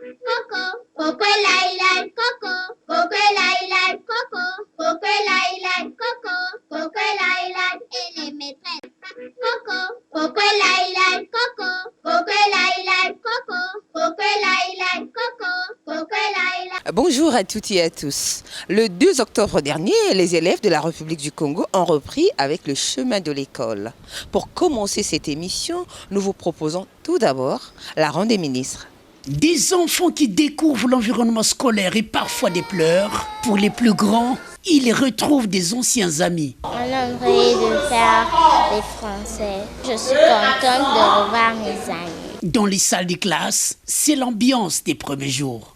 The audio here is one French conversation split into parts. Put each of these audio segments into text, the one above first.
Coco, coco lai lai, coco, coco lai lai, coco, coco lai lai, coco, coco lai lai, et les maîtresses. Coco, coco lai lai, coco, coco lai lai, coco, coco lai lai, coco, coco lai lai. Bonjour à toutes et à tous. Le 2 octobre dernier, les élèves de la République du Congo ont repris avec le chemin de l'école. Pour commencer cette émission, nous vous proposons tout d'abord la ronde des ministres. Des enfants qui découvrent l'environnement scolaire et parfois des pleurs. Pour les plus grands, ils retrouvent des anciens amis. On aimerait de faire les Français. Je suis contente de revoir mes amis. Dans les salles de classe, c'est l'ambiance des premiers jours.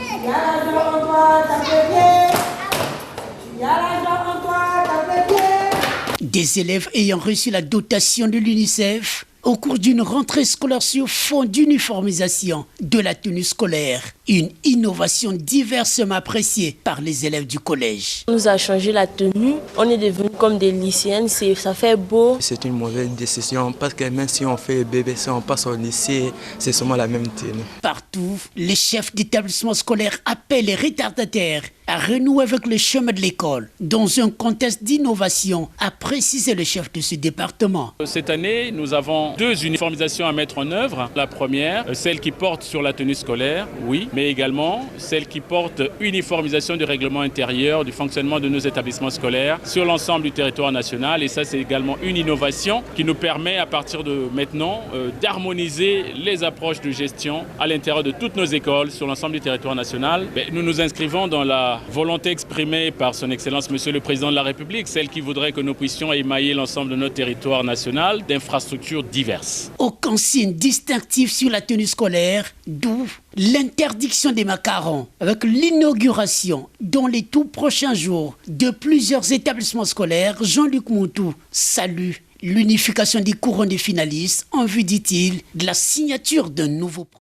Des élèves ayant reçu la dotation de l'UNICEF au cours d'une rentrée scolaire sur fond d'uniformisation de la tenue scolaire. Une innovation diversement appréciée par les élèves du collège. On nous a changé la tenue, on est devenus comme des lycéennes, ça fait beau. C'est une mauvaise décision parce que même si on fait BBC, on passe au lycée, c'est seulement la même tenue. Partout, les chefs d'établissement scolaire appellent les retardataires à renouer avec le chemin de l'école dans un contexte d'innovation, a précisé le chef de ce département. Cette année, nous avons 2 uniformisations à mettre en œuvre. La première, celle qui porte sur la tenue scolaire, oui, mais également celle qui porte uniformisation du règlement intérieur, du fonctionnement de nos établissements scolaires sur l'ensemble du territoire national. Et ça, c'est également une innovation qui nous permet à partir de maintenant d'harmoniser les approches de gestion à l'intérieur de toutes nos écoles sur l'ensemble du territoire national. Nous nous inscrivons dans la volonté exprimée par son Excellence Monsieur le Président de la République, celle qui voudrait que nous puissions émailler l'ensemble de notre territoire national d'infrastructures diverses. Aucun signe distinctif sur la tenue scolaire, d'où l'interdiction des macarons, avec l'inauguration dans les tout prochains jours de plusieurs établissements scolaires. Jean-Luc Moutou salue l'unification des courants des finalistes en vue, dit-il, de la signature d'un nouveau projet.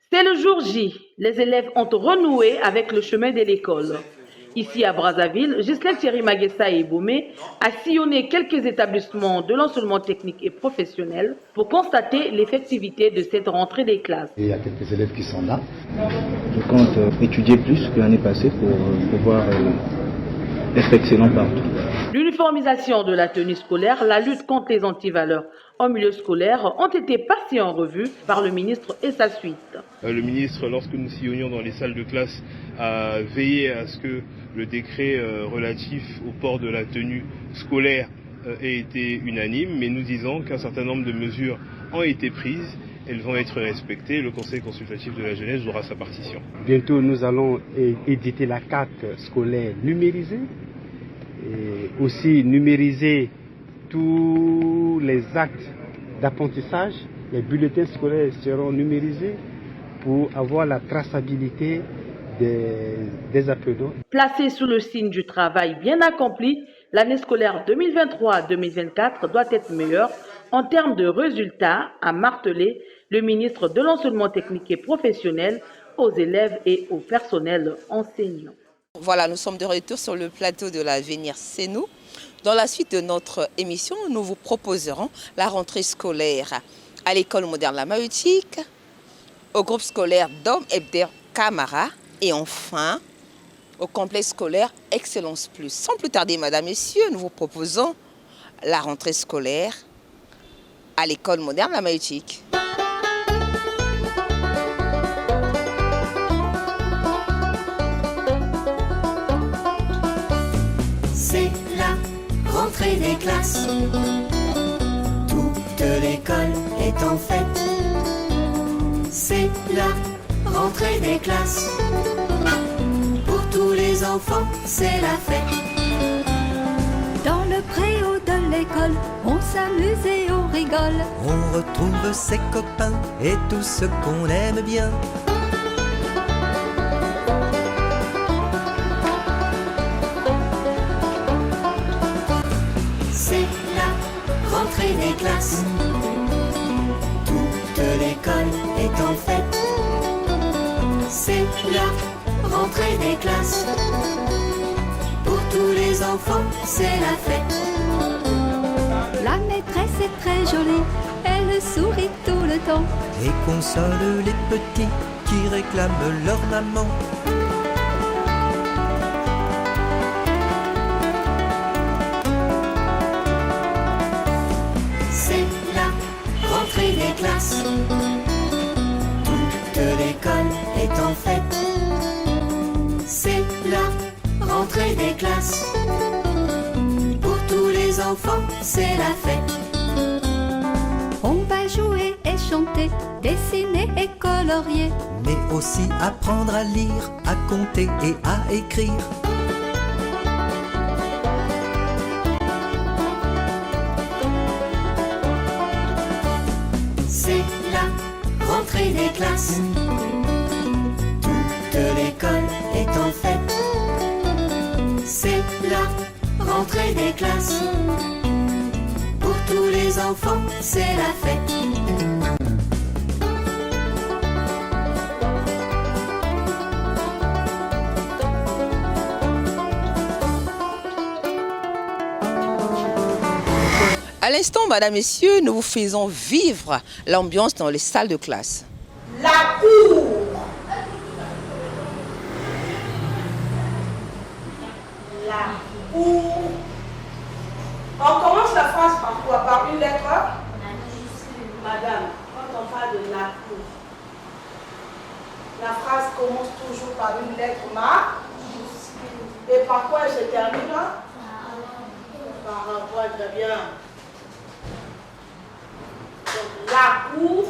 C'est le jour J. Les élèves ont renoué avec le chemin de l'école. Ici à Brazzaville, Ghislaine Thierry Maguessa et Boumé a sillonné quelques établissements de l'enseignement technique et professionnel pour constater l'effectivité de cette rentrée des classes. Il y a quelques élèves qui sont là. Je compte étudier plus que l'année passée pour pouvoir être excellent partout. L'uniformisation de la tenue scolaire, la lutte contre les antivaleurs en milieu scolaire ont été passées en revue par le ministre et sa suite. Le ministre, lorsque nous sillonnions dans les salles de classe, a veillé à ce que le décret relatif au port de la tenue scolaire ait été unanime, mais nous disons qu'un certain nombre de mesures ont été prises. Elles vont être respectées. Le Conseil consultatif de la jeunesse jouera sa partition. Bientôt, nous allons éditer la carte scolaire numérisée et aussi numériser tous les actes d'apprentissage. Les bulletins scolaires seront numérisés pour avoir la traçabilité des apprenants. Placée sous le signe du travail bien accompli, l'année scolaire 2023-2024 doit être meilleure en termes de résultats, a martelé le ministre de l'enseignement technique et professionnel aux élèves et au personnel enseignant. Voilà, nous sommes de retour sur le plateau de l'Avenir C'est nous. Dans la suite de notre émission, nous vous proposerons la rentrée scolaire à l'école moderne La Mahutique, au groupe scolaire Dom Ebder Camara et enfin au complexe scolaire Excellence Plus. Sans plus tarder, Madame, Messieurs, nous vous proposons la rentrée scolaire à l'école moderne La Mahutique. C'est la rentrée des classes. Toute l'école est en fête. C'est la rentrée des classes. Pour tous les enfants, c'est la fête. Dans le préau de l'école, on s'amuse et on rigole. On retrouve ses copains et tout ce qu'on aime bien. C'est la rentrée des classes. Toute l'école est en fête. C'est la rentrée des classes. Pour tous les enfants, c'est la fête. La maîtresse est très jolie, elle sourit tout le temps Et console les petits qui réclament leur maman. C'est la rentrée des classes. Toute l'école est en fête. C'est la rentrée des classes. Pour tous les enfants, c'est la fête. On va jouer et chanter, dessiner et colorier. Mais aussi apprendre à lire, à compter et à écrire. C'est la rentrée des classes. Toute l'école est en fête. C'est la rentrée des classes. Pour tous les enfants, c'est la fête. À l'instant, madame, messieurs, nous vous faisons vivre l'ambiance dans les salles de classe. La cour. La cour. On commence la phrase par quoi? Par une lettre? Madame, quand on parle de la cour, la phrase commence toujours par une lettre et par quoi elle se termine? Par un point, très bien. Donc, la cour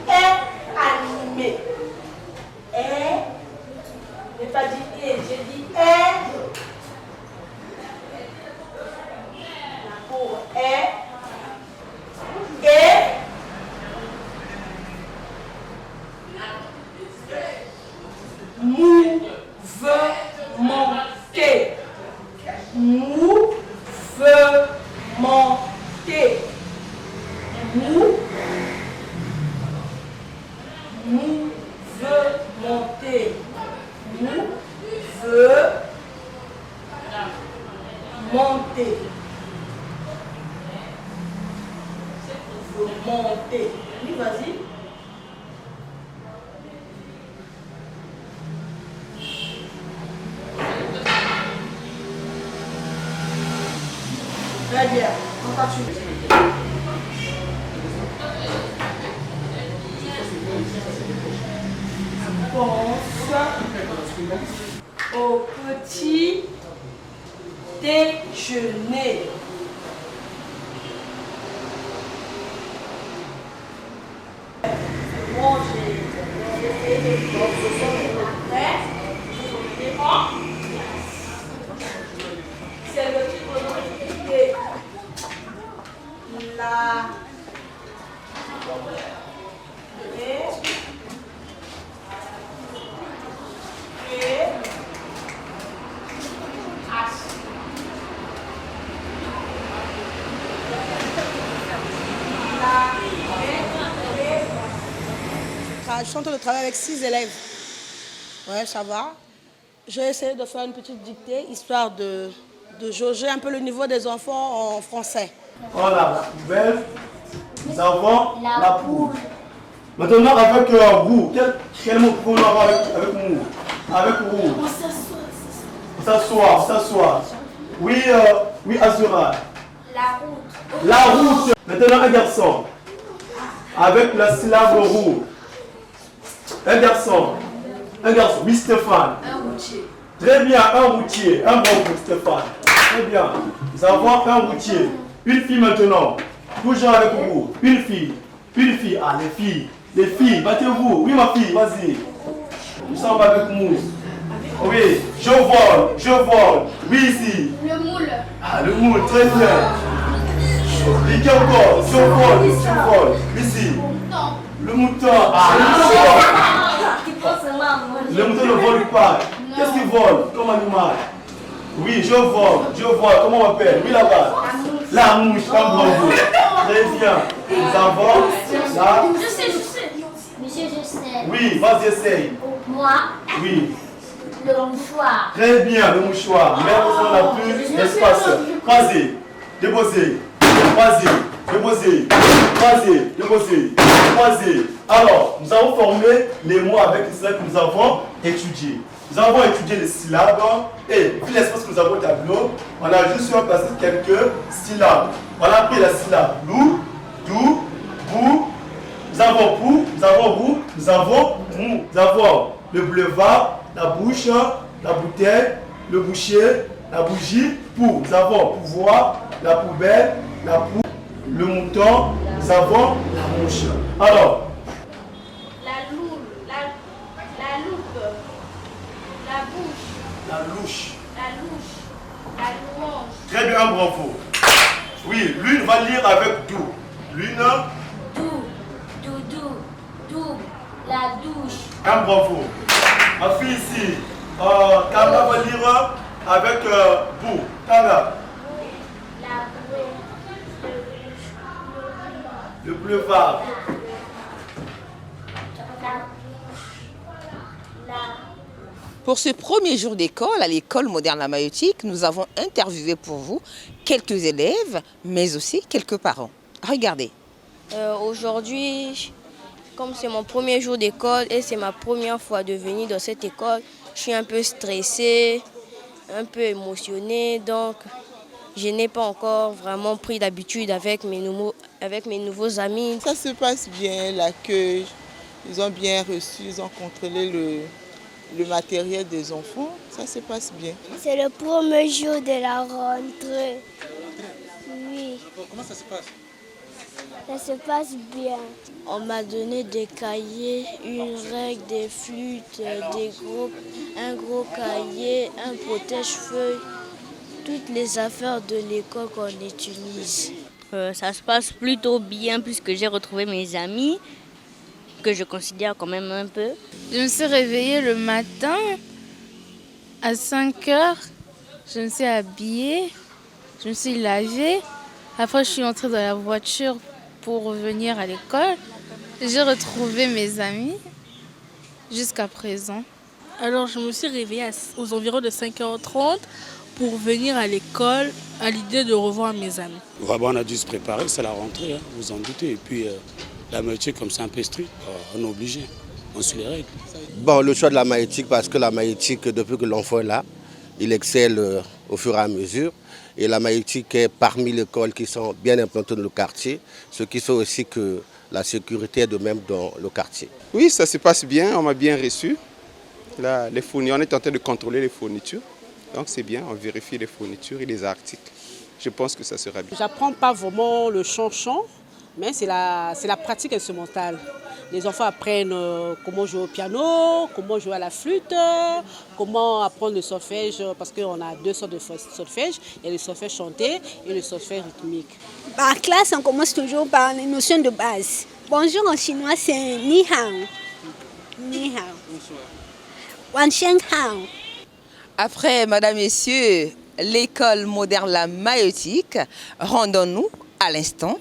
est animée. Je n'ai pas dit et, j'ai dit est. La cour est mouvementée. Mouvementée. Mouvementée. Mouvementée. Mouvementée. Oui, vas-y. Très bien. On continue. Pense au petit déjeuner. Manger. C'est le titre de la Je suis en train de travailler avec 6 élèves. Ouais, ça va. J'ai essayé de faire une petite dictée, histoire de jauger un peu le niveau des enfants en français. Voilà, la poubelle. Nous avons la poule. Maintenant, avec roux, quel mot pouvons-nous avoir avec mou? Avec roux. S'asseoir. Oui, Azura. La route. La route. Maintenant, un garçon. Avec la syllabe roux. Un garçon. Oui, Stéphane. Un routier. Très bien, un routier. Un bon pour Stéphane. Très bien. Nous avons un routier. Une fille maintenant. Toujours avec vous. Une fille. Ah, les filles. Les filles, battez-vous. Oui, ma fille, vas-y. Nous sommes avec nous. Oui, je vole. Oui, ici. Le moule. Ah, le moule, très bien. Riquet encore. Je vole. Ici. Le mouton. Ah, le mouton ne vole pas. Qu'est-ce qu'il vole comme animal? Oui, je vole. Comment on m'appelle? Oui, là-bas. La mouche, comme bravo. Très bien. Nous avons là. Je sais. Monsieur, je sais. Oui, vas-y, essaye. Moi. Oui. Le mouchoir. Très bien, le mouchoir. Mais on n'a plus d'espace. Vas-y. déposer, croiser, déposer, croiser, déposer, croiser. Alors, nous avons formé les mots avec ceux que nous avons étudiés. Nous avons étudié les syllabes et vu l'espace que nous avons au tableau, on a juste placé quelques syllabes. On a pris la syllabe lou, dou, bou. Nous avons pou, nous avons roux, nous avons mou. Nous avons le boulevard, la bouche, la bouteille, le boucher, la bougie, pour. Nous avons pouvoir, la poubelle, la poule, le mouton, nous avons la mouche. Alors, La loupe, la bouche, la louche. la louange. Très bien, bravo. Oui, l'une va lire avec dou. L'une. Double, la douche. Un bravo. Ma fille ici, Kanga va lire avec bou. Kanga. Le boulevard. Pour ce premier jour d'école à l'école moderne La Maïotique, nous avons interviewé pour vous quelques élèves, mais aussi quelques parents. Regardez. Aujourd'hui, comme c'est mon premier jour d'école et c'est ma première fois de venir dans cette école, je suis un peu stressée, un peu émotionnée, donc je n'ai pas encore vraiment pris d'habitude avec mes nouveaux amis. Ça se passe bien, l'accueil, ils ont bien reçu, ils ont contrôlé le matériel des enfants, ça se passe bien. C'est le premier jour de la rentrée. Oui. Comment ça se passe? Ça se passe bien. On m'a donné des cahiers, une règle, des flûtes, un gros cahier, un protège-feuille, toutes les affaires de l'école qu'on utilise. Ça se passe plutôt bien puisque j'ai retrouvé mes amis, que je considère quand même un peu. Je me suis réveillée le matin à 5 h, je me suis habillée, je me suis lavée. Après, je suis entrée dans la voiture pour revenir à l'école. J'ai retrouvé mes amis jusqu'à présent. Alors, je me suis réveillée aux environs de 5h30 pour venir à l'école à l'idée de revoir mes amis. Vraiment, on a dû se préparer, c'est la rentrée, hein, vous en doutez. Et puis, la Maïotique, comme c'est un peu strict, on est obligé, on suit les règles. Bon, le choix de la Maïotique, parce que la Maïotique, depuis que l'enfant est là, il excelle au fur et à mesure. Et la Maïotique est parmi les écoles qui sont bien implantées dans le quartier, ce qui fait aussi que la sécurité est de même dans le quartier. Oui, ça se passe bien, on m'a bien reçu. Là, on est en train de contrôler les fournitures, donc c'est bien, on vérifie les fournitures et les articles. Je pense que ça sera bien. J'apprends pas vraiment le chant, mais c'est la pratique instrumentale. Les enfants apprennent comment jouer au piano, comment jouer à la flûte, comment apprendre le solfège, parce qu'on a deux sortes de solfège. Il y a le solfège chanté et le solfège rythmique. En classe, on commence toujours par les notions de base. Bonjour en chinois, c'est Ni Hao. Ni Hao. Bonsoir. Wan Sheng Hao. Après, mesdames, messieurs, l'école moderne La Maïotique, rendons-nous à l'instant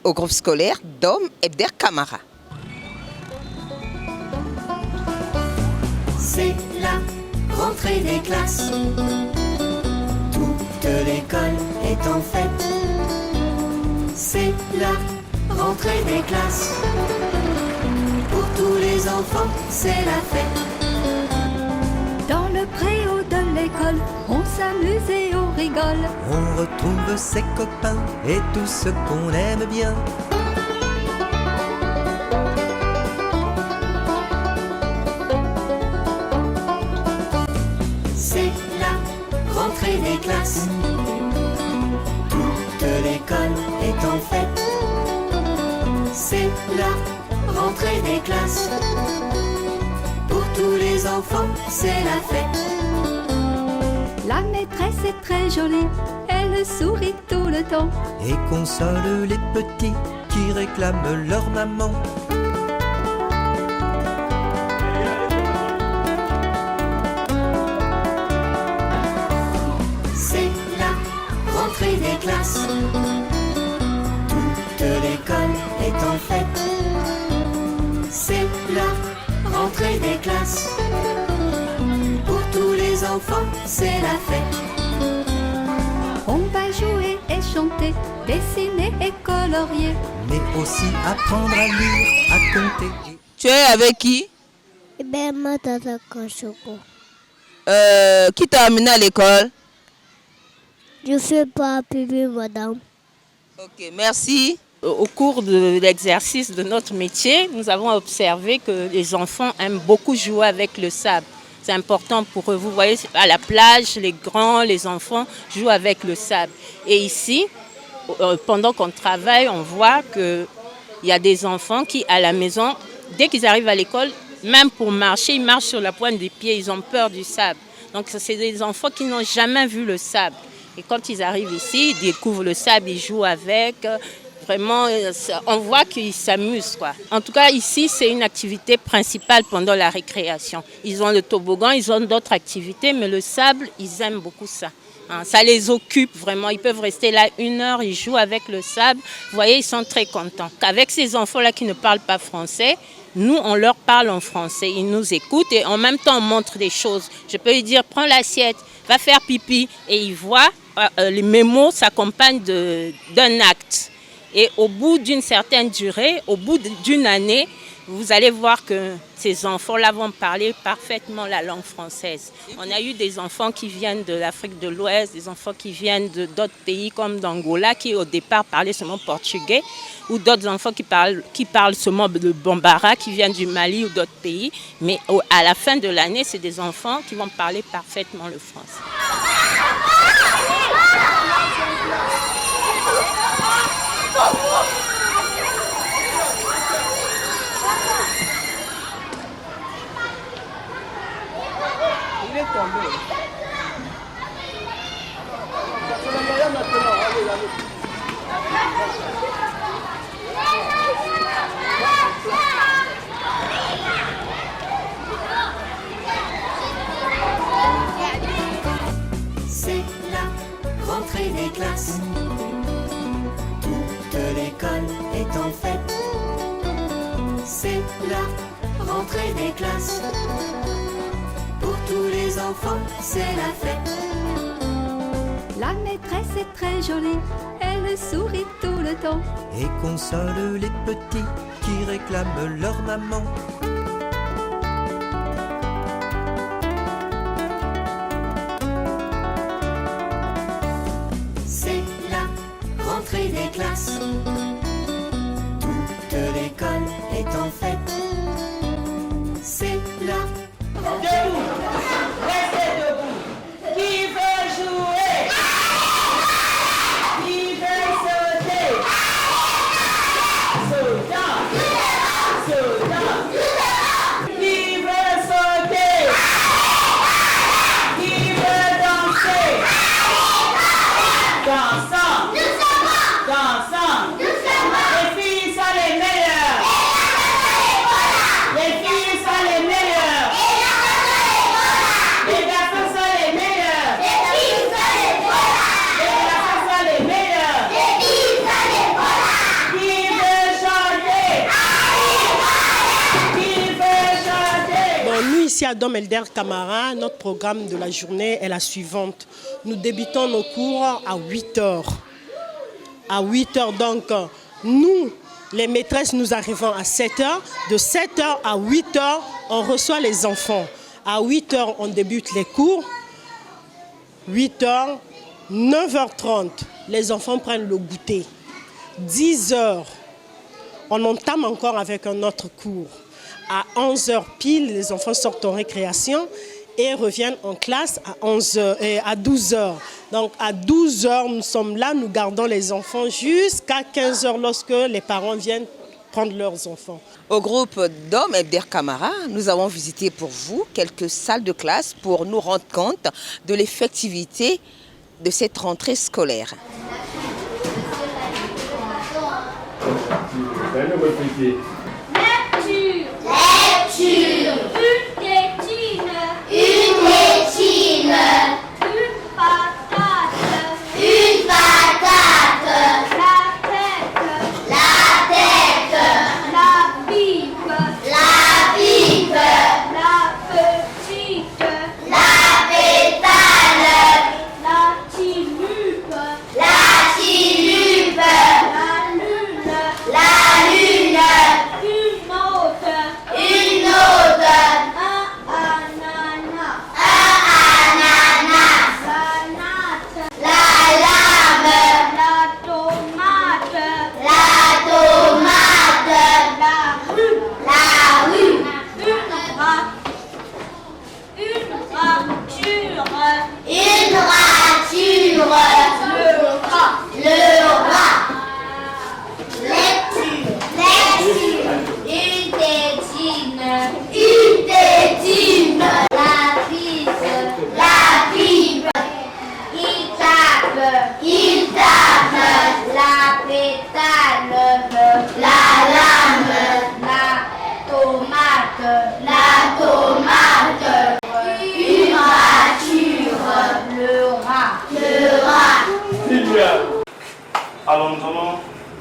au groupe scolaire Dom Ebder Camara. C'est la rentrée des classes. Toute l'école est en fête. C'est la rentrée des classes. Pour tous les enfants, c'est la fête. Dans le préau de l'école, on s'amuse et on rigole. On retrouve ses copains et tout ce qu'on aime bien. C'est la rentrée des classes. Toute l'école est en fête. C'est la rentrée des classes. Pour tous les enfants, c'est la fête. La maîtresse est très jolie, elle sourit tout le temps. Et console les petits qui réclament leur maman. C'est la rentrée des classes. Toute l'école est en fête. C'est la rentrée des classes. Pour tous les enfants, c'est la fête. On va jouer et chanter, dessiner et colorier. Mais aussi apprendre à lire, à compter. Tu es avec qui? Ma tata Kachoko. Qui t'a amené à l'école? Je fais pas pipi, madame. Ok, merci. Au cours de l'exercice de notre métier, nous avons observé que les enfants aiment beaucoup jouer avec le sable. C'est important pour eux. Vous voyez, à la plage, les grands, les enfants jouent avec le sable. Et ici, pendant qu'on travaille, on voit qu'il y a des enfants qui, à la maison, dès qu'ils arrivent à l'école, même pour marcher, ils marchent sur la pointe des pieds, ils ont peur du sable. Donc, c'est des enfants qui n'ont jamais vu le sable. Et quand ils arrivent ici, ils découvrent le sable, ils jouent avec. Vraiment, on voit qu'ils s'amusent, quoi. En tout cas, ici, c'est une activité principale pendant la récréation. Ils ont le toboggan, ils ont d'autres activités, mais le sable, ils aiment beaucoup ça. Ça les occupe vraiment. Ils peuvent rester là 1 heure, ils jouent avec le sable. Vous voyez, ils sont très contents. Avec ces enfants-là qui ne parlent pas français, nous, on leur parle en français. Ils nous écoutent et en même temps, on montre des choses. Je peux lui dire, prends l'assiette, va faire pipi. Et ils voient, mes mots s'accompagnent d'un acte. Et au bout d'une certaine durée, au bout d'une année, vous allez voir que ces enfants-là vont parler parfaitement la langue française. On a eu des enfants qui viennent de l'Afrique de l'Ouest, des enfants qui viennent d'autres pays comme d'Angola, qui au départ parlaient seulement portugais, ou d'autres enfants qui parlent seulement le bambara, qui viennent du Mali ou d'autres pays. Mais à la fin de l'année, c'est des enfants qui vont parler parfaitement le français. Il est tombé. C'est la rentrée des classes. Toute l'école est en fête. C'est la rentrée des classes. Pour tous les enfants, c'est la fête. La maîtresse est très jolie, elle sourit tout le temps. Et console les petits qui réclament leur maman. C'est la rentrée des classes. Toute l'école est en fête. C'est la Debout, restez debout. Qui veut jouer? Qui veut sauter? Sautant, sautant. Qui veut sauter? Qui veut danser? Dansant, dansant. Les filles sont les meilleures. Les filles sont les meilleures. Les garçons sont les meilleurs. Les filles sont les meilleures. Les garçons sont les meilleurs. Les filles sont les meilleures. Qui veut chanter? Qui veut chanter? Bon, nous ici à Dom Elder Camara, notre programme de la journée est la suivante. Nous débutons nos cours à 8h. À 8h donc, nous, les maîtresses, nous arrivons à 7h. De 7h à 8h, on reçoit les enfants. À 8h, on débute les cours. 8h, 9h30, les enfants prennent le goûter. 10h, on entame encore avec un autre cours. À 11h pile, les enfants sortent en récréation et reviennent en classe à 11h et à 12h. Donc à 12h, nous sommes là, nous gardons les enfants jusqu'à 15h lorsque les parents viennent prendre leurs enfants. Au groupe Dom Elder Camara, nous avons visité pour vous quelques salles de classe pour nous rendre compte de l'effectivité de cette rentrée scolaire. Lecture. Une tétine. Une tétine. Une patate. Une patate. La tête. La tête. La pipe. La pipe. La petite. La pétale. La tinupe. La tinupe. Alors nous allons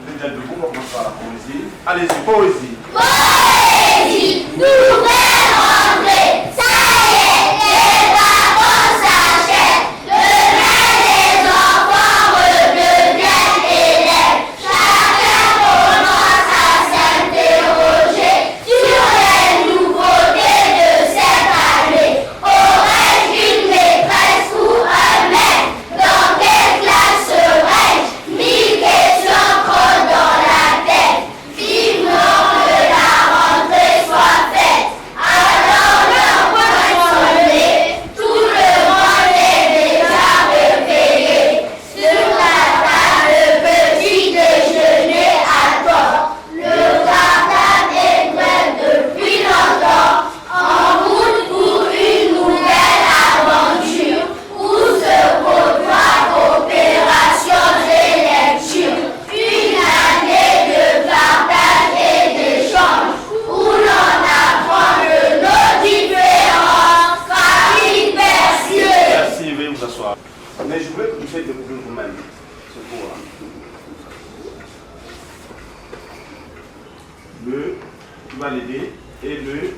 déjà debout pour commencer par la poésie. Allez-y, poésie. Poésie, nouvelle rentrée, ça y est, les vacances s'achèvent. Demain les enfants redeviennent élèves. Chacun commence à s'interroger sur les nouveautés de cette année. Aurais-je une maîtresse ou un maître? Dans quelle classe serais-je? 1000 questions trottent dans la tête. Vivement que la rentrée soit faite. Alors l'heure pointe sonner, tout le monde est déjà réveillé. Sur la table, le petit déjeuner attend. Le cartable est prêt depuis longtemps. En route pour une nouvelle aventure où se côtoient coopération et lecture. Une année de partage et d'échange où l'on apprend de nos différences. Famille précieuse. Merci, veuillez vous asseoir. Mais je voulais que vous fassiez découvrir vous-même ce cours-là. Le, tu vas l'aider, et le,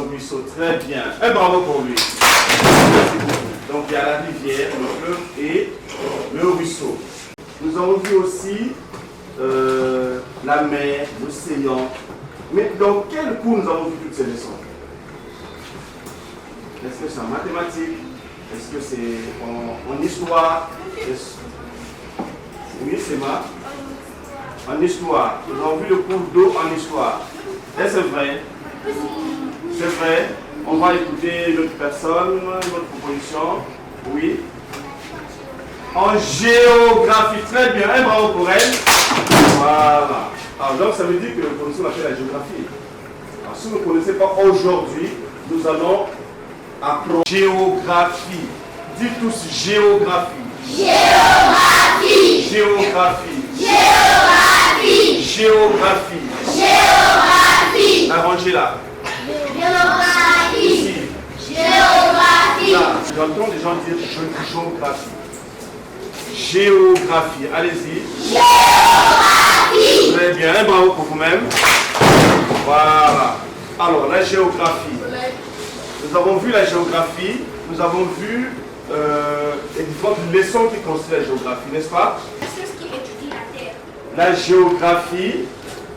ruisseau, très bien. Un bravo pour lui. Donc il y a la rivière, le fleuve et le ruisseau. Nous avons vu aussi la mer, l'océan. Mais dans quel cours nous avons vu toutes ces leçons? Est-ce que c'est en mathématiques? Est-ce que c'est en histoire? Oui, c'est ma. En histoire. Nous avons vu le cours d'eau en histoire. Est-ce vrai? C'est vrai. On va écouter l'autre personne, notre proposition. Oui. En géographie. Très bien. Un bravo pour elle. Voilà. Alors, donc, ça veut dire que nous connaissons la géographie. Alors, si vous ne connaissez pas aujourd'hui, nous allons apprendre géographie. Dites tous géographie. Géographie. Géographie. Géographie. Géographie. Géographie. Arrangez là. Géographie. Ici. Géographie. Là, j'entends des gens dire géographie. Géographie. Allez-y. Géographie. Très bien. Un bravo pour vous-même. Voilà. Alors, la géographie. Nous avons vu la géographie. Nous avons vu les différentes leçons qui constituent la géographie, n'est-ce pas? La géographie.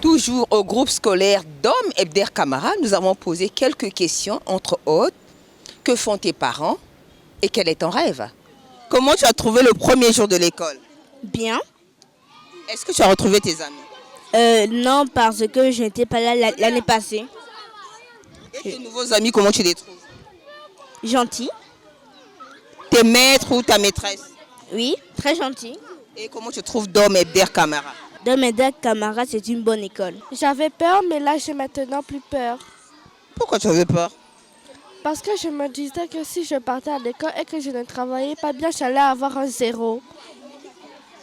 Toujours au groupe scolaire Dom Ebder Camara, nous avons posé quelques questions, entre autres. Que font tes parents et quel est ton rêve? Comment tu as trouvé le premier jour de l'école? Bien. Est-ce que tu as retrouvé tes amis? Non, parce que je n'étais pas là l'année passée. Et tes nouveaux amis, comment tu les trouves? Gentils. Tes maîtres ou ta maîtresse? Oui, très gentils. Et comment tu trouves Dom Ebder Camara? Dom Ebder Camara, c'est une bonne école. J'avais peur, mais là, j'ai maintenant plus peur. Pourquoi tu avais peur? Parce que je me disais que si je partais à l'école et que je ne travaillais pas bien, j'allais avoir un 0.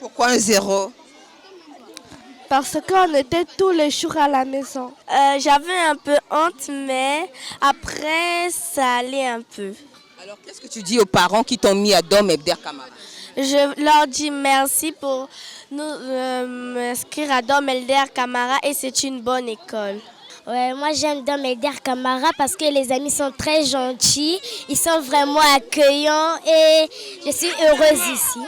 Pourquoi un 0? Parce qu'on était tous les jours à la maison. J'avais un peu honte, mais après, ça allait un peu. Alors, qu'est-ce que tu dis aux parents qui t'ont mis à Dom Ebder Camara? Je leur dis merci pour m'inscrire à Dom Ebder Camara et c'est une bonne école. Ouais, moi j'aime Dom Ebder Camara parce que les amis sont très gentils, ils sont vraiment accueillants et je suis heureuse ici.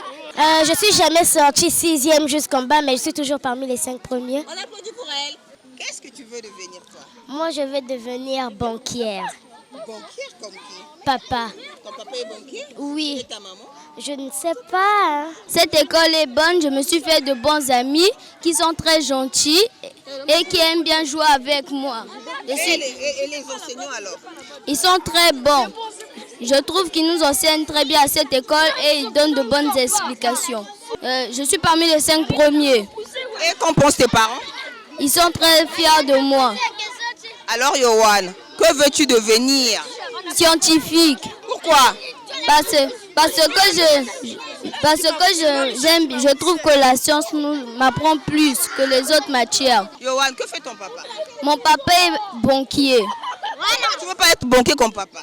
Je suis jamais sortie 6e jusqu'en bas, mais je suis toujours parmi les 5 premiers. On applaudit pour elle. Qu'est-ce que tu veux devenir toi? Moi je veux devenir banquière. Banquière comme qui? Papa. Ton papa est banquier? Oui. Et ta maman? Je ne sais pas. Cette école est bonne, je me suis fait de bons amis qui sont très gentils et qui aiment bien jouer avec moi. Et les enseignants alors? Ils sont très bons. Je trouve qu'ils nous enseignent très bien à cette école et ils donnent de bonnes explications. Je suis parmi les 5 premiers. Et qu'en pensent tes parents? Ils sont très fiers de moi. Alors Yohan, que veux-tu devenir? Scientifique. Pourquoi? Parce que je trouve que la science m'apprend plus que les autres matières. Yohan, que fait ton papa? Mon papa est banquier. Tu ne veux pas être banquier comme papa?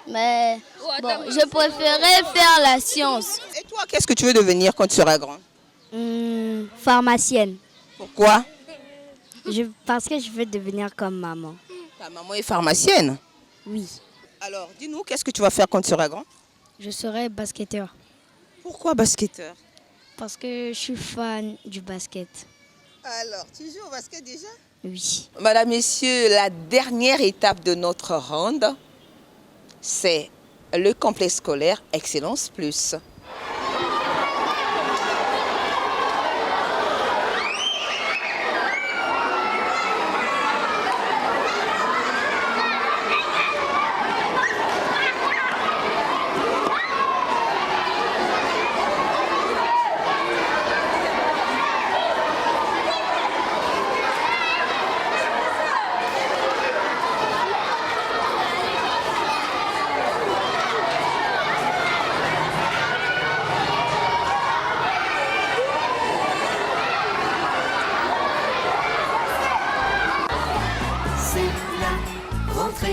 Mais bon, je préférais faire la science. Et toi, qu'est-ce que tu veux devenir quand tu seras grand? Pharmacienne. Pourquoi? Parce que je veux devenir comme maman. Ta maman est pharmacienne? Oui. Alors, dis-nous, qu'est-ce que tu vas faire quand tu seras grand? Je serai basketteur. Pourquoi basketteur? Parce que je suis fan du basket. Alors, tu joues au basket déjà? Oui. Madame, Messieurs, la dernière étape de notre ronde, c'est le complexe scolaire Excellence Plus.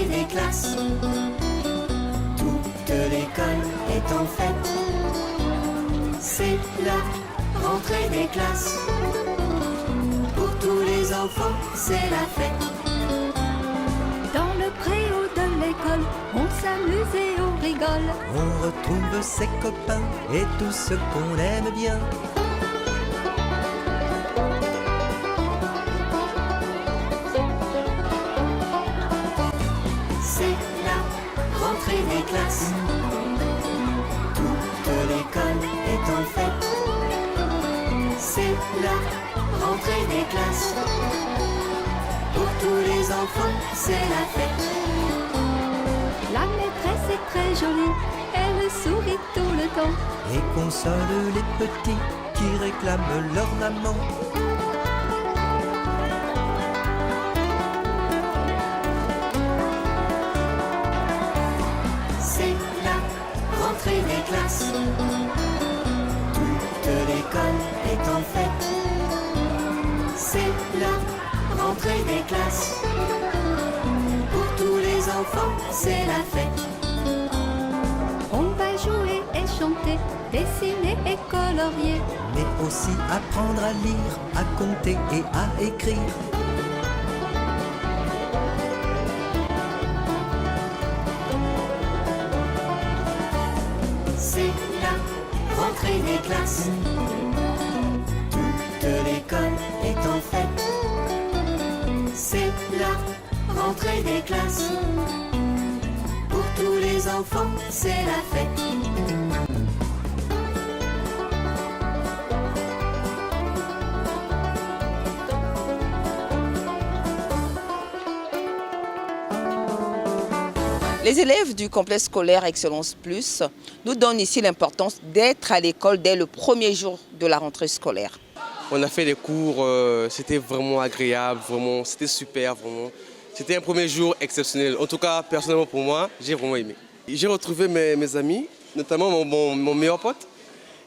Des classes, toute l'école est en fête. C'est la rentrée des classes. Pour tous les enfants, c'est la fête. Dans le préau de l'école, on s'amuse et on rigole. On retrouve ses copains et tout ce qu'on aime bien. Des classes, toute l'école est en fête. C'est la rentrée des classes. Pour tous les enfants, c'est la fête. La maîtresse est très jolie, elle sourit tout le temps et console les petits qui réclament leur maman. Des classes, toute l'école est en fête. C'est la rentrée des classes. Pour tous les enfants, c'est la fête. On va jouer et chanter, dessiner et colorier, mais aussi apprendre à lire, à compter et à écrire. Des classes, toute l'école est en fête. C'est la rentrée des classes. Pour tous les enfants, c'est la fête. Les élèves du complexe scolaire Excellence Plus nous donnent ici l'importance d'être à l'école dès le premier jour de la rentrée scolaire. On a fait des cours, c'était vraiment agréable, vraiment, c'était super, vraiment. C'était un premier jour exceptionnel. En tout cas, personnellement pour moi, j'ai vraiment aimé. J'ai retrouvé mes amis, notamment mon meilleur pote.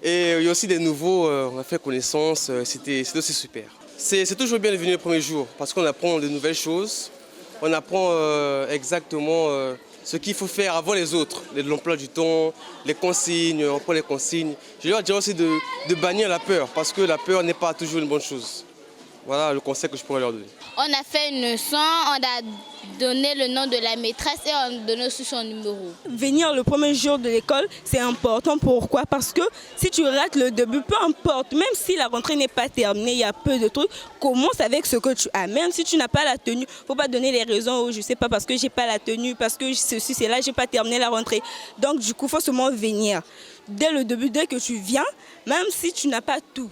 Et il y a aussi des nouveaux, on a fait connaissance, c'était aussi super. C'est toujours bien de venir le premier jour parce qu'on apprend de nouvelles choses. On apprend exactement ce qu'il faut faire avant les autres, l'emploi du temps, les consignes, on prend les consignes. Je leur dirais aussi de bannir la peur, parce que la peur n'est pas toujours une bonne chose. Voilà le conseil que je pourrais leur donner. On a fait une leçon, on a donné le nom de la maîtresse et on a donné aussi son numéro. Venir le premier jour de l'école, c'est important. Pourquoi? Parce que si tu rates le début, peu importe, même si la rentrée n'est pas terminée, il y a peu de trucs, commence avec ce que tu as. Même si tu n'as pas la tenue, il ne faut pas donner les raisons, je ne sais pas, parce que je n'ai pas la tenue, parce que ceci, c'est là, je n'ai pas terminé la rentrée. Donc du coup, il faut seulement venir. Dès le début, dès que tu viens, même si tu n'as pas tout,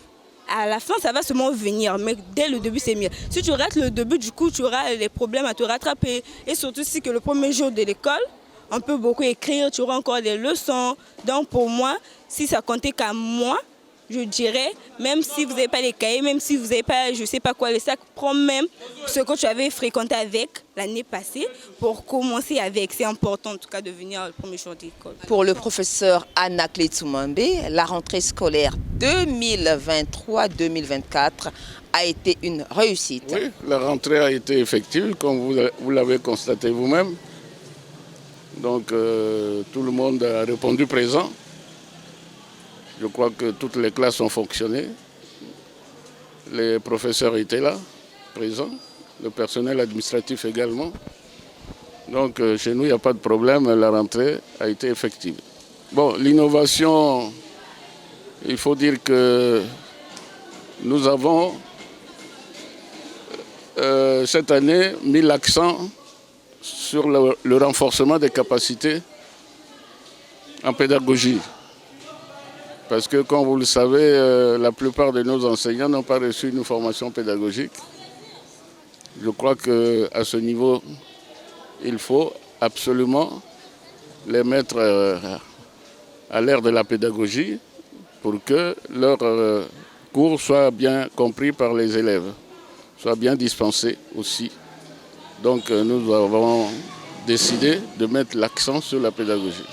à la fin, ça va seulement venir, mais dès le début, c'est mieux. Si tu rates le début, du coup, tu auras les problèmes à te rattraper. Et surtout, si que le premier jour de l'école, on peut beaucoup écrire, tu auras encore des leçons. Donc, pour moi, si ça comptait qu'à moi, je dirais, même si vous n'avez pas les cahiers, même si vous n'avez pas, je ne sais pas quoi, les sacs, prends même ce que tu avais fréquenté avec l'année passée pour commencer avec. C'est important, en tout cas, de venir le premier jour de l'école. Pour le professeur Anna Kletsumambe, la rentrée scolaire 2023-2024 a été une réussite. Oui, la rentrée a été effective, comme vous l'avez constaté vous-même. Donc tout le monde a répondu présent. Je crois que toutes les classes ont fonctionné. Les professeurs étaient là, présents. Le personnel administratif également. Donc chez nous, il n'y a pas de problème, la rentrée a été effective. Bon, l'innovation, il faut dire que nous avons cette année mis l'accent sur le renforcement des capacités en pédagogie. Parce que, comme vous le savez, la plupart de nos enseignants n'ont pas reçu une formation pédagogique. Je crois qu'à ce niveau, il faut absolument les mettre à l'ère de la pédagogie pour que leur cours soit bien compris par les élèves, soit bien dispensé aussi. Donc nous avons décidé de mettre l'accent sur la pédagogie.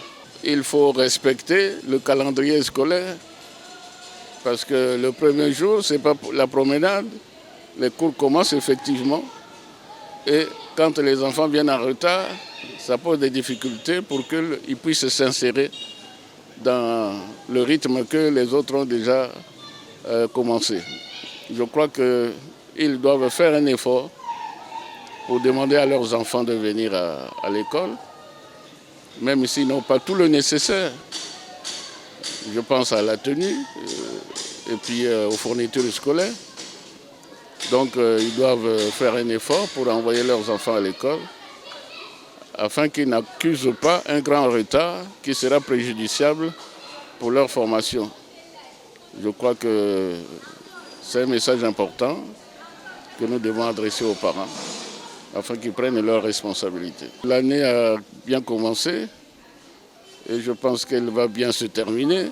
Il faut respecter le calendrier scolaire parce que le premier jour, ce n'est pas la promenade. Les cours commencent effectivement et quand les enfants viennent en retard, ça pose des difficultés pour qu'ils puissent s'insérer dans le rythme que les autres ont déjà commencé. Je crois qu'ils doivent faire un effort pour demander à leurs enfants de venir à l'école, même s'ils n'ont pas tout le nécessaire. Je pense à la tenue et puis aux fournitures scolaires. Donc ils doivent faire un effort pour envoyer leurs enfants à l'école afin qu'ils n'accusent pas un grand retard qui sera préjudiciable pour leur formation. Je crois que c'est un message important que nous devons adresser aux parents afin qu'ils prennent leurs responsabilités. L'année a bien commencé et je pense qu'elle va bien se terminer.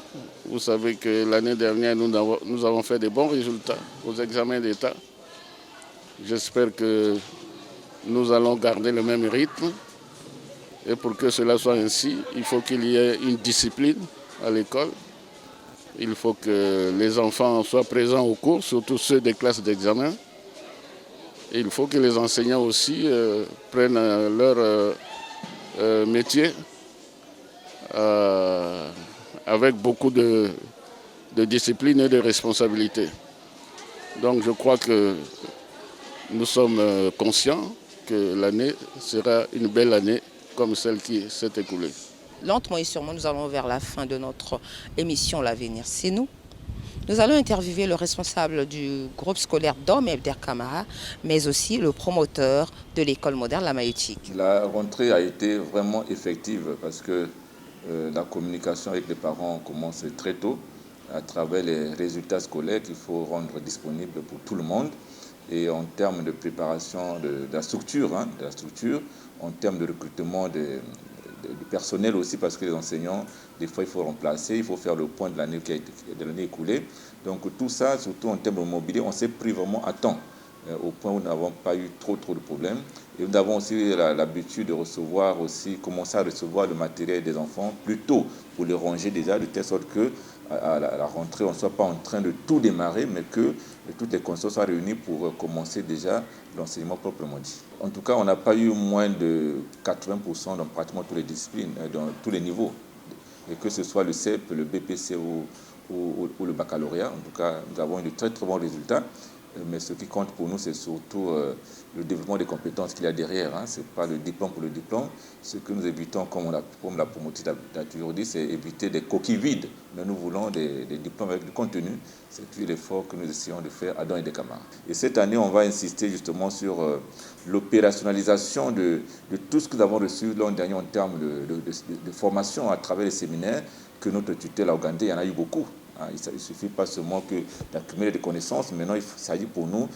Vous savez que l'année dernière, nous avons fait de bons résultats aux examens d'État. J'espère que nous allons garder le même rythme. Et pour que cela soit ainsi, il faut qu'il y ait une discipline à l'école. Il faut que les enfants soient présents au cours, surtout ceux des classes d'examen. Et il faut que les enseignants aussi prennent leur métier avec beaucoup de discipline et de responsabilité. Donc je crois que nous sommes conscients que l'année sera une belle année comme celle qui s'est écoulée. Lentement et sûrement, nous allons vers la fin de notre émission L'avenir, c'est nous. Nous allons interviewer le responsable du groupe scolaire d'Homme Abder Camara, mais aussi le promoteur de l'école moderne La Maïeutique. La rentrée a été vraiment effective parce que la communication avec les parents commence très tôt à travers les résultats scolaires qu'il faut rendre disponibles pour tout le monde. Et en termes de préparation de la structure, en termes de recrutement du personnel aussi, parce que les enseignants, des fois, il faut remplacer, il faut faire le point de l'année écoulée. Donc tout ça, surtout en termes de mobilité, on s'est pris vraiment à temps, au point où nous n'avons pas eu trop de problèmes. Et nous avons aussi l'habitude de commencer à recevoir le matériel des enfants plus tôt pour les ranger déjà, de telle sorte que à la rentrée, on ne soit pas en train de tout démarrer, mais que toutes les conditions soient réunies pour commencer déjà l'enseignement proprement dit. En tout cas, on n'a pas eu moins de 80% dans pratiquement toutes les disciplines, dans tous les niveaux. Et que ce soit le CEP, le BPC ou le baccalauréat, en tout cas, nous avons eu de très bons résultats. Mais ce qui compte pour nous, c'est surtout le développement des compétences qu'il y a derrière. Ce n'est pas le diplôme pour le diplôme. Ce que nous évitons, comme la promotrice l'a toujours dit, c'est éviter des coquilles vides. Mais nous voulons des diplômes avec du contenu. C'est tout l'effort que nous essayons de faire à Don et des Camarades. Et cette année, on va insister justement sur l'opérationnalisation de tout ce que nous avons reçu l'an dernier en termes de formation à travers les séminaires que notre tutelle a organisé. Il y en a eu beaucoup. Il ne suffit pas seulement d'accumuler des connaissances. Maintenant, il s'agit pour nous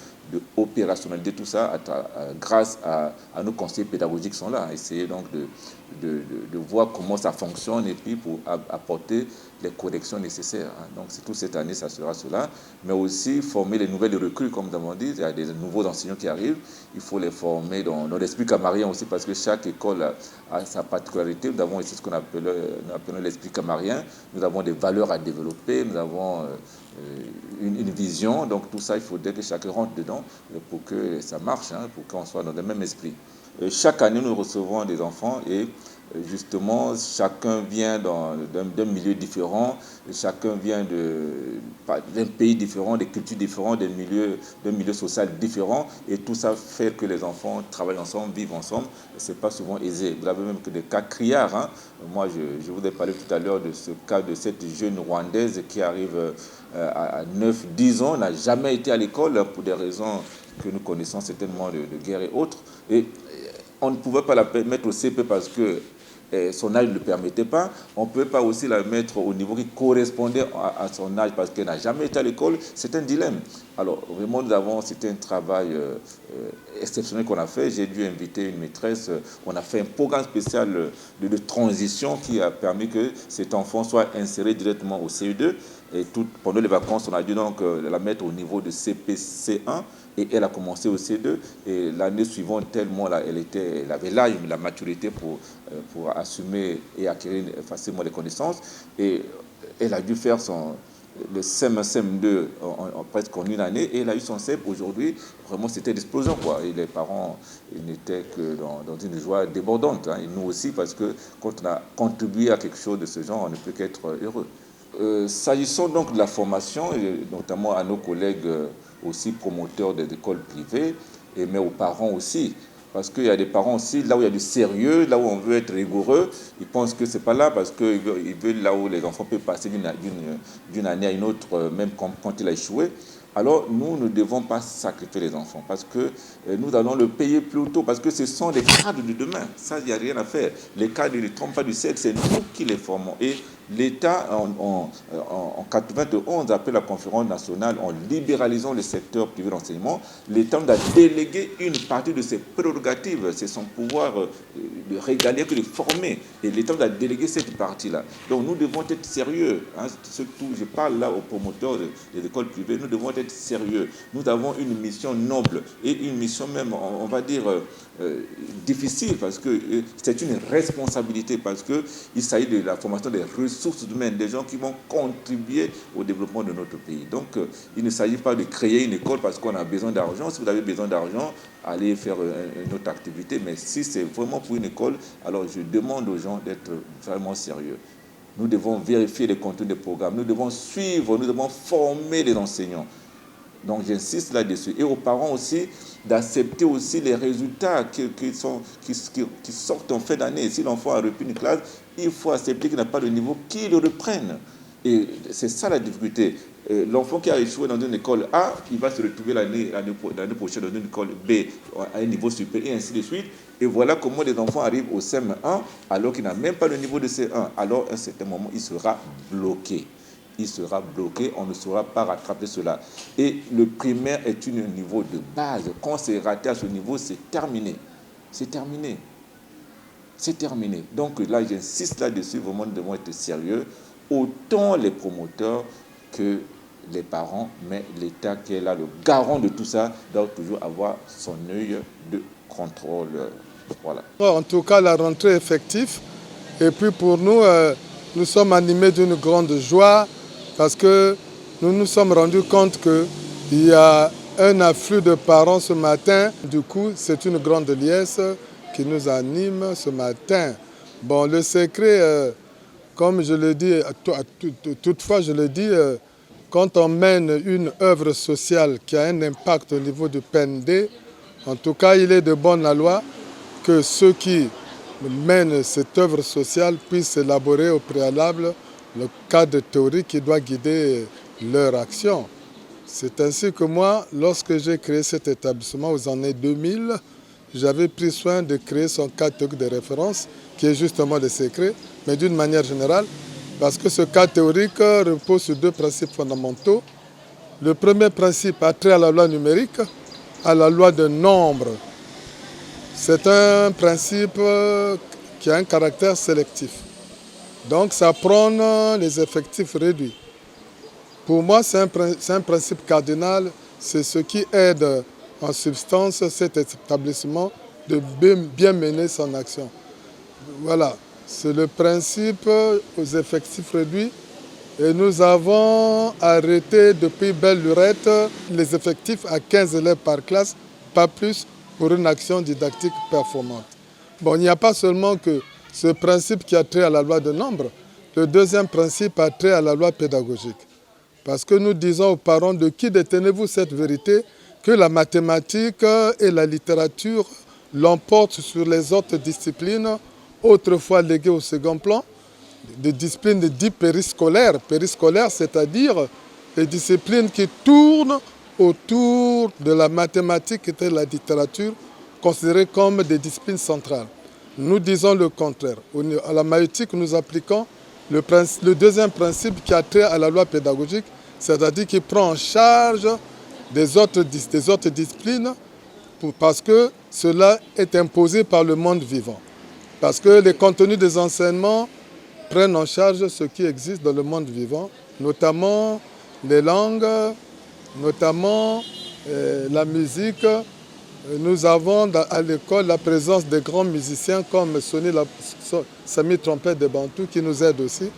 d'opérationnaliser tout ça grâce à nos conseillers pédagogiques qui sont là. Essayer donc de voir comment ça fonctionne et puis pour apporter les corrections nécessaires. Donc toute cette année, ça sera cela. Mais aussi former les nouvelles recrues, comme nous avons dit. Il y a des nouveaux enseignants qui arrivent. Il faut les former dans l'esprit camarien aussi parce que chaque école a sa particularité. Nous avons ici ce qu'on appelle l'esprit camarien. Nous avons des valeurs à développer. Nous avons une vision. Donc tout ça, il faudrait que chacun rentre dedans pour que ça marche, pour qu'on soit dans le même esprit. Chaque année, nous recevons des enfants et justement, chacun vient d'un milieu différent, chacun vient d'un pays différent, des cultures différentes, d'un milieu social différent, et tout ça fait que les enfants travaillent ensemble, vivent ensemble. Ce n'est pas souvent aisé. Vous avez même que des cas criards. Hein. Moi, je vous ai parlé tout à l'heure de ce cas de cette jeune Rwandaise qui arrive à 9-10 ans, n'a jamais été à l'école pour des raisons que nous connaissons certainement de guerre et autres. Et on ne pouvait pas la mettre au CP parce que son âge ne le permettait pas. On ne pouvait pas aussi la mettre au niveau qui correspondait à son âge parce qu'elle n'a jamais été à l'école. C'est un dilemme. Alors, vraiment, c'était un travail exceptionnel qu'on a fait. J'ai dû inviter une maîtresse. On a fait un programme spécial de transition qui a permis que cet enfant soit inséré directement au CE2. Et pendant les vacances, on a dû donc la mettre au niveau de CP-C1. Et elle a commencé au C2. Et l'année suivante, tellement elle avait l'âge, la maturité pour assumer et acquérir facilement les connaissances. Et elle a dû faire le CM1, CM2 presque en une année. Et elle a eu son CEP. Aujourd'hui, vraiment, c'était l'explosion, quoi. Et les parents n'étaient que dans une joie débordante. Hein. Et nous aussi, parce que quand on a contribué à quelque chose de ce genre, on ne peut qu'être heureux. S'agissant donc de la formation, et notamment à nos collègues aussi promoteurs des écoles privées, mais aux parents aussi, parce qu'il y a des parents aussi, là où il y a du sérieux, là où on veut être rigoureux, ils pensent que ce n'est pas là parce qu'ils veulent là où les enfants peuvent passer d'une année à une autre, même quand il a échoué. Alors, nous ne devons pas sacrifier les enfants parce que nous allons le payer plus tôt parce que ce sont les cadres de demain. Ça, il n'y a rien à faire. Les cadres ne trompent pas du siècle, c'est nous qui les formons. Et l'État, en 1991, après la conférence nationale, en libéralisant le secteur privé d'enseignement, l'État a délégué une partie de ses prérogatives, c'est son pouvoir de régaler que de former. Et l'État a délégué cette partie-là. Donc nous devons être sérieux. Hein, surtout, je parle là aux promoteurs des écoles privées, nous devons être sérieux. Nous avons une mission noble et une mission même, on va dire, difficile parce que c'est une responsabilité parce qu'il s'agit de la formation des ressources humaines, des gens qui vont contribuer au développement de notre pays. Donc, il ne s'agit pas de créer une école parce qu'on a besoin d'argent. Si vous avez besoin d'argent, allez faire une autre activité. Mais si c'est vraiment pour une école, alors je demande aux gens d'être vraiment sérieux. Nous devons vérifier les contenus des programmes. Nous devons suivre, nous devons former les enseignants. Donc, j'insiste là-dessus. Et aux parents aussi, d'accepter aussi les résultats qui sortent en fin d'année. Si l'enfant a repris une classe, il faut accepter qu'il n'a pas le niveau, qu'il le reprenne. Et c'est ça la difficulté. L'enfant qui a échoué dans une école A, il va se retrouver l'année prochaine dans une école B à un niveau supérieur et ainsi de suite. Et voilà comment les enfants arrivent au CM1 alors qu'il n'a même pas le niveau de C1. Alors, à un certain moment, il sera bloqué. Il sera bloqué, on ne saura pas rattraper cela. Et le primaire est un niveau de base. Quand c'est raté à ce niveau, c'est terminé. C'est terminé. C'est terminé. Donc là, j'insiste là-dessus, vraiment, nous devons être sérieux. Autant les promoteurs que les parents, mais l'État qui est là, le garant de tout ça, doit toujours avoir son œil de contrôle. Voilà. En tout cas, la rentrée effective. Et puis pour nous, nous sommes animés d'une grande joie parce que nous nous sommes rendus compte qu'il y a un afflux de parents ce matin. Du coup, c'est une grande liesse qui nous anime ce matin. Bon, le secret, comme je le dis, toutefois je le dis, quand on mène une œuvre sociale qui a un impact au niveau du PND, en tout cas, il est de bonne loi que ceux qui mènent cette œuvre sociale puissent élaborer au préalable le cadre théorique qui doit guider leur action. C'est ainsi que moi, lorsque j'ai créé cet établissement aux années 2000, j'avais pris soin de créer son cadre théorique de référence, qui est justement le secret, mais d'une manière générale, parce que ce cadre théorique repose sur deux principes fondamentaux. Le premier principe a trait à la loi numérique, à la loi de nombre. C'est un principe qui a un caractère sélectif. Donc ça prône les effectifs réduits. Pour moi, c'est un principe cardinal, c'est ce qui aide en substance cet établissement de bien mener son action. Voilà, c'est le principe aux effectifs réduits. Et nous avons arrêté depuis belle lurette les effectifs à 15 élèves par classe, pas plus, pour une action didactique performante. Bon, il n'y a pas seulement que ce principe qui a trait à la loi de nombre. Le deuxième principe a trait à la loi pédagogique. Parce que nous disons aux parents, de qui détenez-vous cette vérité, que la mathématique et la littérature l'emportent sur les autres disciplines, autrefois léguées au second plan, des disciplines dites périscolaires. Périscolaires, c'est-à-dire les disciplines qui tournent autour de la mathématique et de la littérature, considérées comme des disciplines centrales. Nous disons le contraire. À la maïeutique, nous appliquons le deuxième principe qui a trait à la loi pédagogique, c'est-à-dire qui prend en charge des autres disciplines parce que cela est imposé par le monde vivant. Parce que les contenus des enseignements prennent en charge ce qui existe dans le monde vivant, notamment les langues, notamment la musique. Nous avons à l'école la présence de grands musiciens comme Sami Trompette de Bantou qui nous aide aussi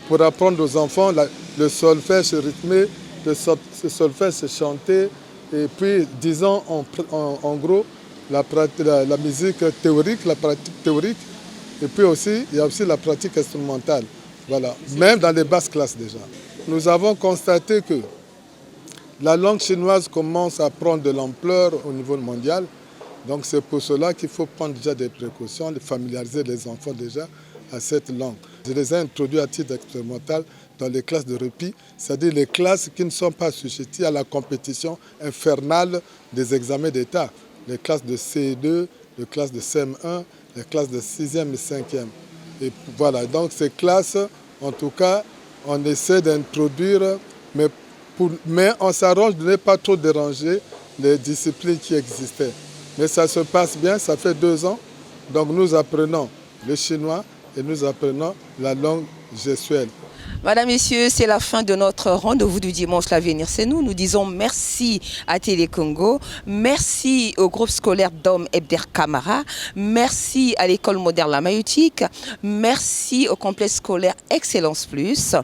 pour apprendre aux enfants le solfège rythmé, le solfège chanté et puis disons en gros la musique théorique, la pratique théorique et puis aussi il y a aussi la pratique instrumentale. Voilà, même dans les basses classes déjà. Nous avons constaté que la langue chinoise commence à prendre de l'ampleur au niveau mondial. Donc c'est pour cela qu'il faut prendre déjà des précautions, de familiariser les enfants déjà à cette langue. Je les ai introduits à titre expérimental dans les classes de répit, c'est-à-dire les classes qui ne sont pas sujetties à la compétition infernale des examens d'État. Les classes de CE2, les classes de CM1, les classes de 6e et 5e. Et voilà, donc ces classes, en tout cas, on essaie d'introduire, mais on s'arrange de ne pas trop déranger les disciplines qui existaient. Mais ça se passe bien, ça fait 2 ans. Donc nous apprenons le chinois et nous apprenons la langue gestuelle. Madame, Messieurs, c'est la fin de notre rendez-vous du dimanche L'Avenir c'est nous. Nous disons merci à Télé Congo, merci au groupe scolaire Dom Ebder Camara, merci à l'école moderne La Maïeutique, merci au complexe scolaire Excellence Plus,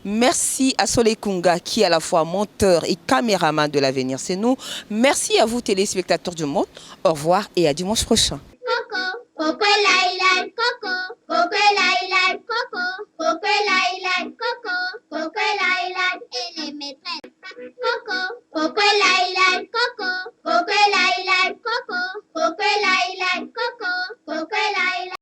merci à Soleil Kunga qui est à la fois monteur et caméraman de L'Avenir c'est nous. Merci à vous téléspectateurs du monde. Au revoir et à dimanche prochain. Coco, Coco